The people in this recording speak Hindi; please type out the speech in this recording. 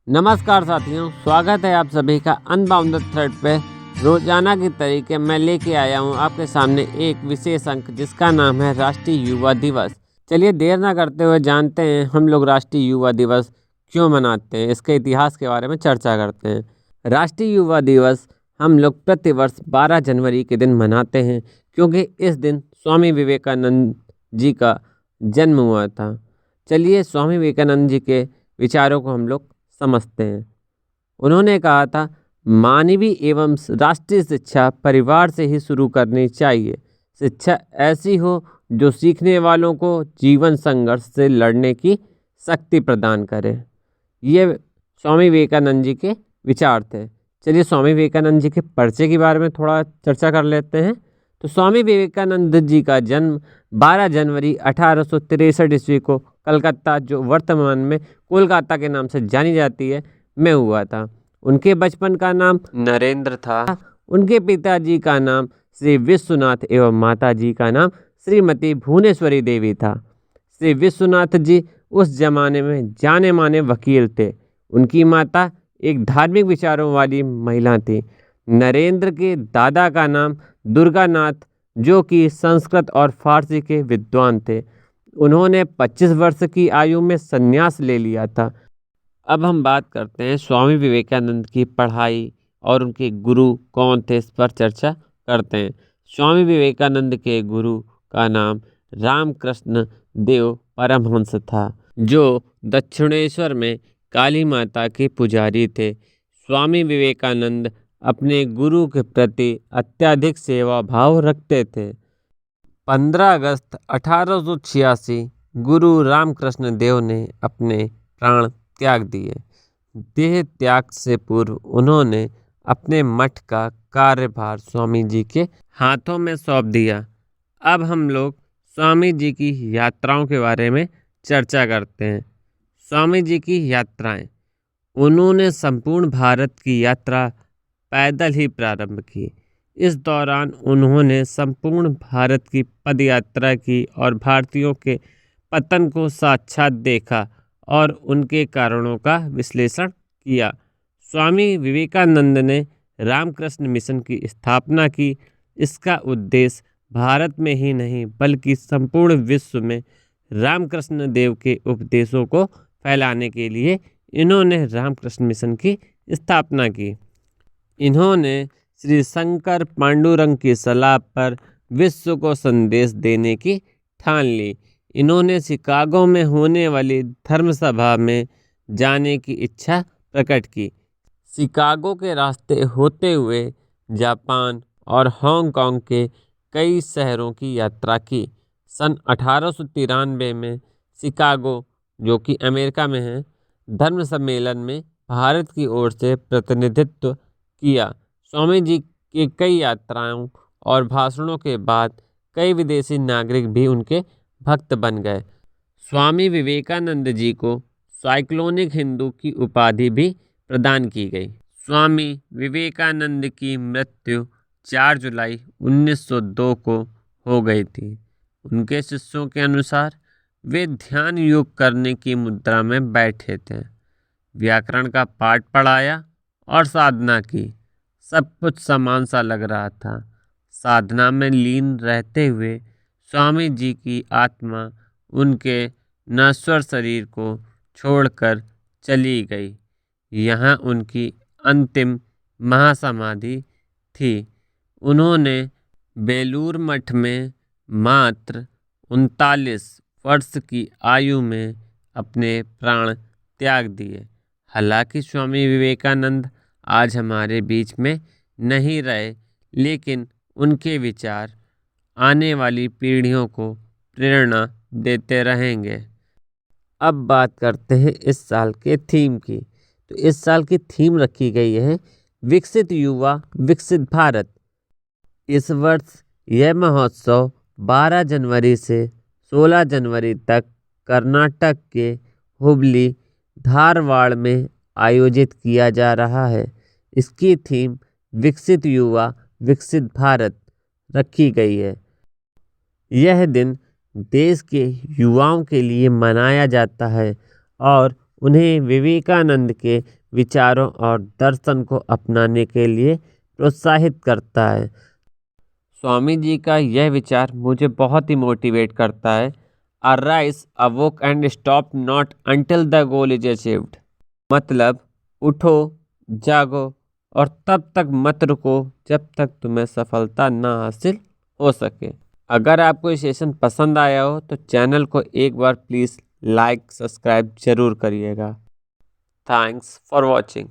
नमस्कार साथियों, स्वागत है आप सभी का अनबाउंडेड थ्रेड पे। रोजाना की तरीके मैं लेके आया हूँ आपके सामने एक विशेष अंक जिसका नाम है राष्ट्रीय युवा दिवस। चलिए देर ना करते हुए जानते हैं हम लोग राष्ट्रीय युवा दिवस क्यों मनाते हैं, इसके इतिहास के बारे में चर्चा करते हैं। राष्ट्रीय युवा दिवस हम लोग प्रतिवर्ष 12 जनवरी के दिन मनाते हैं क्योंकि इस दिन स्वामी विवेकानंद जी का जन्म हुआ था। चलिए स्वामी विवेकानंद जी के विचारों को हम लोग समझते हैं। उन्होंने कहा था, मानवीय एवं राष्ट्रीय शिक्षा परिवार से ही शुरू करनी चाहिए। शिक्षा ऐसी हो जो सीखने वालों को जीवन संघर्ष से लड़ने की शक्ति प्रदान करे। ये स्वामी विवेकानंद जी के विचार थे। चलिए स्वामी विवेकानंद जी के परिचय के बारे में थोड़ा चर्चा कर लेते हैं। तो स्वामी विवेकानंद जी का जन्म 12 जनवरी 1863 ईस्वी को कलकत्ता, जो वर्तमान में कोलकाता के नाम से जानी जाती है, में हुआ था। उनके बचपन का नाम नरेंद्र था। उनके पिताजी का नाम श्री विश्वनाथ एवं माताजी का नाम श्रीमती भुवनेश्वरी देवी था। श्री विश्वनाथ जी उस जमाने में जाने माने वकील थे। उनकी माता एक धार्मिक विचारों वाली महिला थी। नरेंद्र के दादा का नाम दुर्गानाथ, जो कि संस्कृत और फारसी के विद्वान थे। उन्होंने 25 वर्ष की आयु में संन्यास ले लिया था। अब हम बात करते हैं स्वामी विवेकानंद की पढ़ाई और उनके गुरु कौन थे, इस पर चर्चा करते हैं। स्वामी विवेकानंद के गुरु का नाम रामकृष्ण देव परमहंस था, जो दक्षिणेश्वर में काली माता के पुजारी थे। स्वामी विवेकानंद अपने गुरु के प्रति अत्यधिक सेवा भाव रखते थे। 15 अगस्त 1886 गुरु रामकृष्ण देव ने अपने प्राण त्याग दिए। देह त्याग से पूर्व उन्होंने अपने मठ का कार्यभार स्वामी जी के हाथों में सौंप दिया। अब हम लोग स्वामी जी की यात्राओं के बारे में चर्चा करते हैं। स्वामी जी की यात्राएं। उन्होंने संपूर्ण भारत की यात्रा पैदल ही प्रारंभ की। इस दौरान उन्होंने संपूर्ण भारत की पदयात्रा की और भारतीयों के पतन को साक्षात देखा और उनके कारणों का विश्लेषण किया। स्वामी विवेकानंद ने रामकृष्ण मिशन की स्थापना की। इसका उद्देश्य भारत में ही नहीं बल्कि संपूर्ण विश्व में रामकृष्ण देव के उपदेशों को फैलाने के लिए इन्होंने रामकृष्ण मिशन की स्थापना की। इन्होंने श्री शंकर पांडुरंग की सलाह पर विश्व को संदेश देने की ठान ली। इन्होंने शिकागो में होने वाली धर्म सभा में जाने की इच्छा प्रकट की। शिकागो के रास्ते होते हुए जापान और हांगकांग के कई शहरों की यात्रा की। सन 1893 में शिकागो, जो कि अमेरिका में है, धर्म सम्मेलन में भारत की ओर से प्रतिनिधित्व किया। स्वामी जी की कई यात्राओं और भाषणों के बाद कई विदेशी नागरिक भी उनके भक्त बन गए। स्वामी विवेकानंद जी को साइक्लोनिक हिंदू की उपाधि भी प्रदान की गई। स्वामी विवेकानंद की मृत्यु 4 जुलाई 1902 को हो गई थी। उनके शिष्यों के अनुसार वे ध्यान योग करने की मुद्रा में बैठे थे, व्याकरण का पाठ पढ़ाया और साधना की। सब कुछ समान सा लग रहा था। साधना में लीन रहते हुए स्वामी जी की आत्मा उनके नश्वर शरीर को छोड़कर चली गई। यहाँ उनकी अंतिम महासमाधि थी। उन्होंने बेलूर मठ में मात्र 39 वर्ष की आयु में अपने प्राण त्याग दिए। हालांकि स्वामी विवेकानंद आज हमारे बीच में नहीं रहे, लेकिन उनके विचार आने वाली पीढ़ियों को प्रेरणा देते रहेंगे। अब बात करते हैं इस साल के थीम की। तो इस साल की थीम रखी गई है विकसित युवा विकसित भारत। इस वर्ष यह महोत्सव 12 जनवरी से 16 जनवरी तक कर्नाटक के हुबली, धारवाड़ में आयोजित किया जा रहा है। इसकी थीम विकसित युवा विकसित भारत रखी गई है। यह दिन देश के युवाओं के लिए मनाया जाता है और उन्हें विवेकानंद के विचारों और दर्शन को अपनाने के लिए प्रोत्साहित करता है। स्वामी जी का यह विचार मुझे बहुत ही मोटिवेट करता है। Arise, अवोक and stop not until the goal is achieved. मतलब उठो, जागो और तब तक मत रुको जब तक तुम्हें सफलता ना हासिल हो सके। अगर आपको ये सेशन पसंद आया हो तो चैनल को एक बार प्लीज़ लाइक सब्सक्राइब जरूर करिएगा। Thanks for watching.